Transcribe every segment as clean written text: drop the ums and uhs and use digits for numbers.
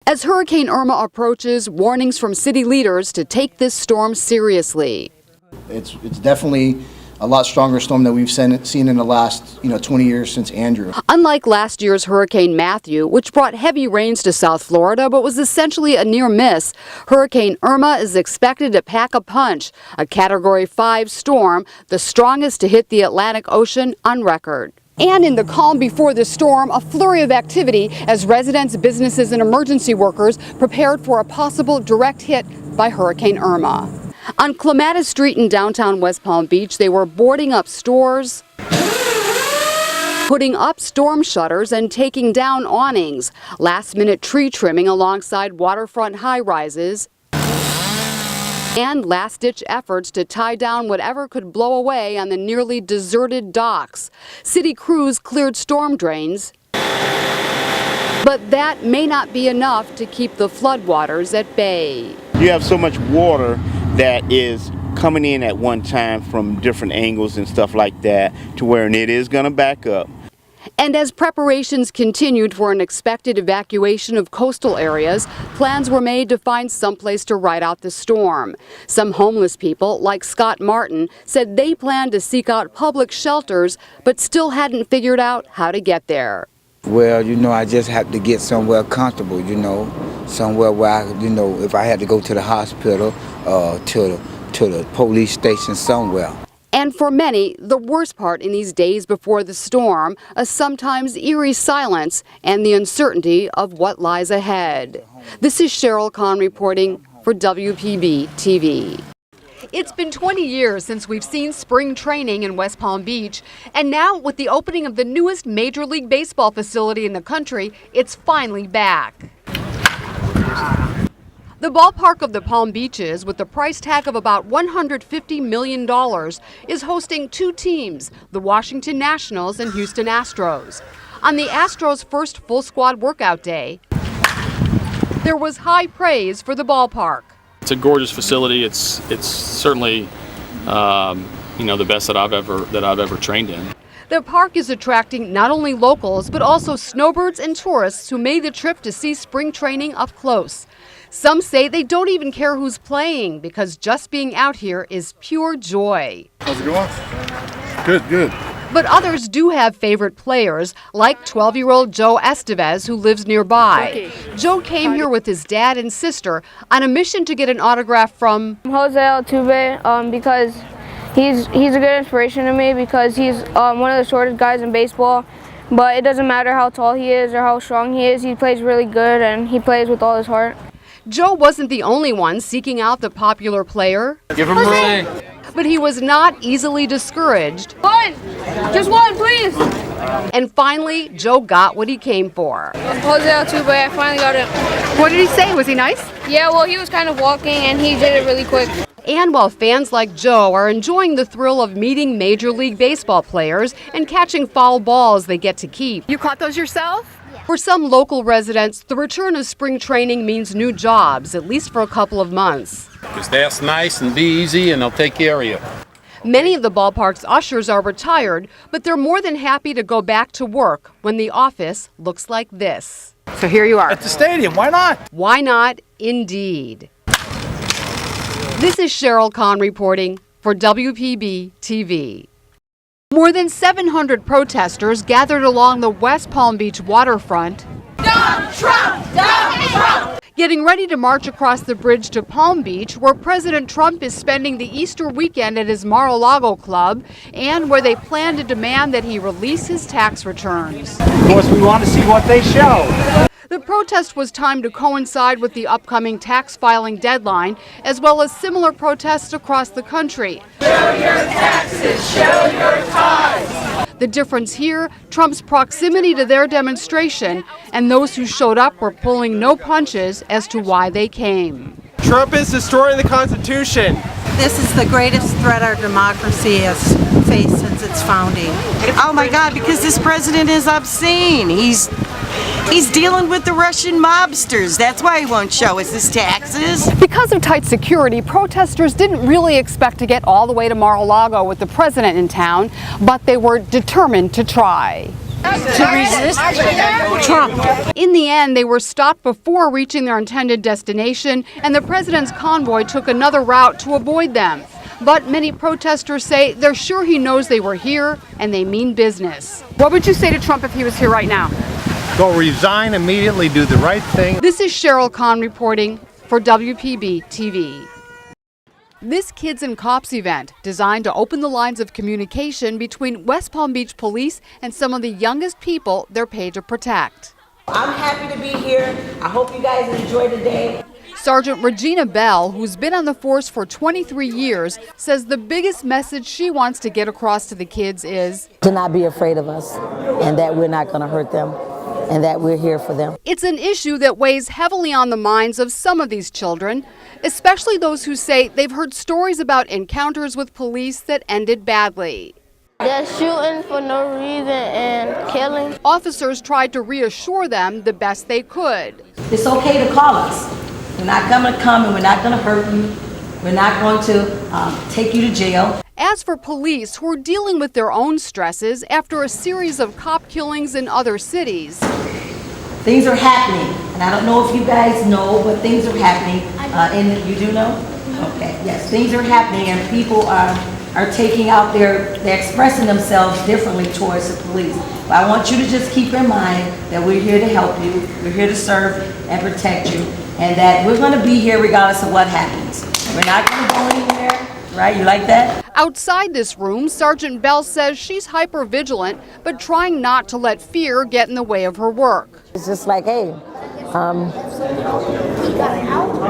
As Hurricane Irma approaches, warnings from city leaders to take this storm seriously. It's definitely a lot stronger storm than we've seen in the last 20 years since Andrew. Unlike last year's Hurricane Matthew, which brought heavy rains to South Florida but was essentially a near miss, Hurricane Irma is expected to pack a punch, a Category 5 storm, the strongest to hit the Atlantic Ocean on record. And in the calm before the storm, a flurry of activity as residents, businesses, and emergency workers prepared for a possible direct hit by Hurricane Irma. On Clematis Street in downtown West Palm Beach, they were boarding up stores, putting up storm shutters, and taking down awnings, last-minute tree trimming alongside waterfront high-rises, and last-ditch efforts to tie down whatever could blow away on the nearly deserted docks. City crews cleared storm drains, but that may not be enough to keep the floodwaters at bay. You have so much water that is coming in at one time from different angles and stuff like that, to where it is going to back up. And as preparations continued for an expected evacuation of coastal areas, plans were made to find someplace to ride out the storm. Some homeless people, like Scott Martin, said they planned to seek out public shelters, but still hadn't figured out how to get there. Well, I just had to get somewhere comfortable, somewhere where I, if I had to go to the hospital, to the police station somewhere. And for many, the worst part in these days before the storm, a sometimes eerie silence and the uncertainty of what lies ahead. This is Sheryl Kahn reporting for WPB TV. It's been 20 years since we've seen spring training in West Palm Beach, and now with the opening of the newest Major League Baseball facility in the country, it's finally back. The ballpark of the Palm Beaches, with a price tag of about $150 million, is hosting two teams, the Washington Nationals and Houston Astros. On the Astros' first full squad workout day, there was high praise for the ballpark. It's a gorgeous facility. It's certainly the best that I've ever trained in. The park is attracting not only locals but also snowbirds and tourists who made the trip to see spring training up close. Some say they don't even care who's playing because just being out here is pure joy. How's it going? Good. But others do have favorite players, like 12-year-old Joe Estevez, who lives nearby. Joe came here with his dad and sister on a mission to get an autograph from Jose Altuve, because he's a good inspiration to me, because he's one of the shortest guys in baseball. But it doesn't matter how tall he is or how strong he is, he plays really good and he plays with all his heart. Joe wasn't the only one seeking out the popular player. Give him a ring. But he was not easily discouraged. One! Just one, please! And finally, Joe got what he came for. Jose Altuve, I finally got it. What did he say? Was he nice? Yeah, well, he was kind of walking and he did it really quick. And while fans like Joe are enjoying the thrill of meeting Major League Baseball players and catching foul balls they get to keep. You caught those yourself? For some local residents, the return of spring training means new jobs, at least for a couple of months. Because that's nice and be easy and they'll take care of you. Many of the ballpark's ushers are retired, but they're more than happy to go back to work when the office looks like this. So here you are. At the stadium, why not? Why not, indeed. This is Sheryl Kahn reporting for WPB TV. More than 700 protesters gathered along the West Palm Beach waterfront, Donald Trump! Donald Trump! getting ready to march across the bridge to Palm Beach, where President Trump is spending the Easter weekend at his Mar-a-Lago club, and where they plan to demand that he release his tax returns. Of course, we want to see what they show. The protest was timed to coincide with the upcoming tax filing deadline, as well as similar protests across the country. Show your taxes, show your ties. The difference here, Trump's proximity to their demonstration, and those who showed up were pulling no punches as to why they came. Trump is destroying the Constitution. This is the greatest threat our democracy has faced since its founding. Oh my God, because this president is obscene. He's dealing with the Russian mobsters. That's why he won't show us his taxes. Because of tight security, protesters didn't really expect to get all the way to Mar-a-Lago with the president in town, but they were determined to try. To resist Trump. In the end, they were stopped before reaching their intended destination, and the president's convoy took another route to avoid them. But many protesters say they're sure he knows they were here and they mean business. What would you say to Trump if he was here right now? Go resign immediately, do the right thing. This is Sheryl Kahn reporting for WPB TV. This Kids and Cops event, designed to open the lines of communication between West Palm Beach police and some of the youngest people they're paid to protect. I'm happy to be here. I hope you guys enjoy the day. Sergeant Regina Bell, who's been on the force for 23 years, says the biggest message she wants to get across to the kids is To not be afraid of us and that we're not going to hurt them and that we're here for them. it's an issue that weighs heavily on the minds of some of these children, especially those who say they've heard stories about encounters with police that ended badly. They're shooting for no reason and killing. Officers tried to reassure them the best they could. It's okay to call us. We're not going to come and we're not going to hurt you. We're not going to take you to jail. As for police who are dealing with their own stresses after a series of cop killings in other cities, Things are happening, and I don't know if you guys know, but things are happening. You do know? Okay, yes, things are happening, and people are taking out they're expressing themselves differently towards the police. But I want you to just keep in mind that we're here to help you, we're here to serve and protect you, and that we're going to be here regardless of what happens. We're not going to go anywhere, right? You like that? outside this room, Sergeant Bell says she's hyper-vigilant, but trying not to let fear get in the way of her work. It's just like, hey,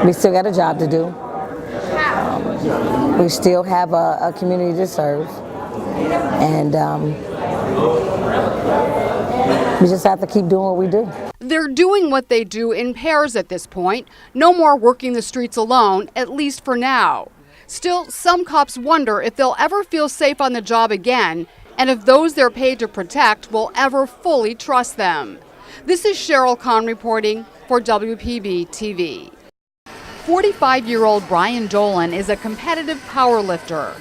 we still got a job to do. We still have a community to serve, and we just have to keep doing what we do. They're doing what they do in pairs at this point. No more working the streets alone, at least for now. Still, some cops wonder if they'll ever feel safe on the job again, and if those they're paid to protect will ever fully trust them. This is Sheryl Kahn reporting for WPB TV. 45-year-old Brian Dolan is a competitive powerlifter.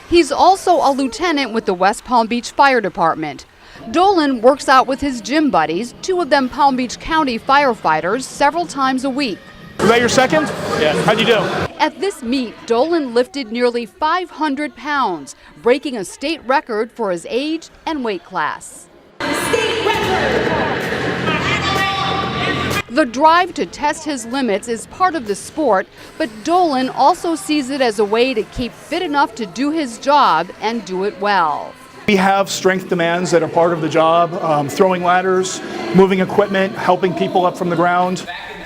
He's also a lieutenant with the West Palm Beach Fire Department. Dolan works out with his gym buddies, two of them Palm Beach County firefighters, several times a week. Was that your second? Yeah. How'd you do? At this meet, Dolan lifted nearly 500 pounds, breaking a state record for his age and weight class. State record! The drive to test his limits is part of the sport, but Dolan also sees it as a way to keep fit enough to do his job and do it well. We have strength demands that are part of the job, throwing ladders, moving equipment, helping people up from the ground.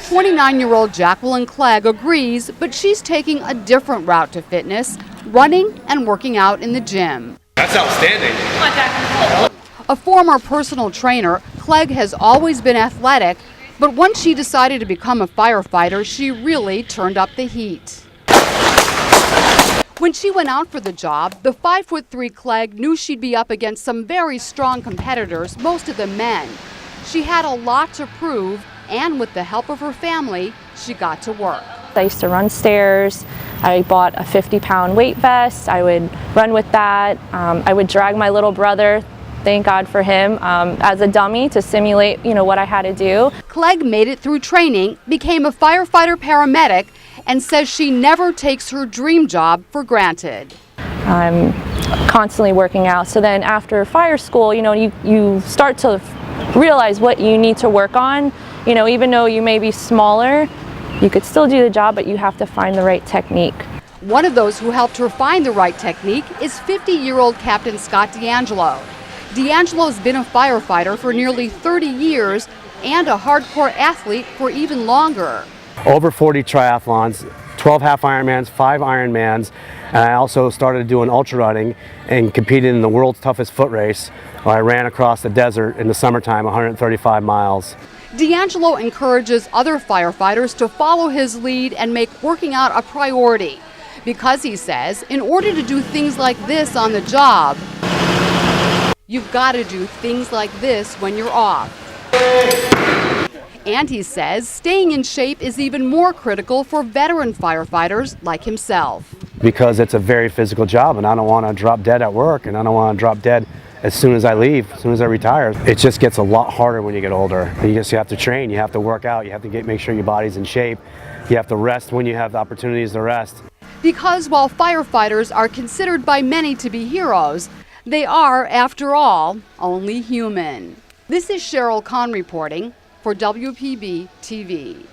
29-year-old Jacqueline Clegg agrees, but she's taking a different route to fitness, running and working out in the gym. That's outstanding. A former personal trainer, Clegg has always been athletic, but once she decided to become a firefighter, she really turned up the heat. When she went out for the job, the 5'3" Clegg knew she'd be up against some very strong competitors, most of them men. She had a lot to prove, and with the help of her family, she got to work. I used to run stairs. I bought a 50-pound weight vest. I would run with that. I would drag my little brother, thank God for him, as a dummy to simulate, what I had to do. Clegg made it through training, became a firefighter paramedic, and says she never takes her dream job for granted. I'm constantly working out. So then after fire school, you start to realize what you need to work on. Even though you may be smaller, you could still do the job, but you have to find the right technique. One of those who helped her find the right technique is 50-year-old Captain Scott D'Angelo. D'Angelo's been a firefighter for nearly 30 years and a hardcore athlete for even longer. Over 40 triathlons, 12 half Ironmans, 5 Ironmans, and I also started doing ultra running and competed in the world's toughest foot race, where I ran across the desert in the summertime, 135 miles. D'Angelo encourages other firefighters to follow his lead and make working out a priority, because he says, in order to do things like this on the job, you've got to do things like this when you're off. And he says staying in shape is even more critical for veteran firefighters like himself. Because it's a very physical job, and I don't want to drop dead at work, and I don't want to drop dead as soon as I leave, as soon as I retire. It just gets a lot harder when you get older. You have to train, you have to work out, you have to make sure your body's in shape. You have to rest when you have the opportunities to rest. Because while firefighters are considered by many to be heroes, they are, after all, only human. This is Sheryl Kahn reporting for WPB TV.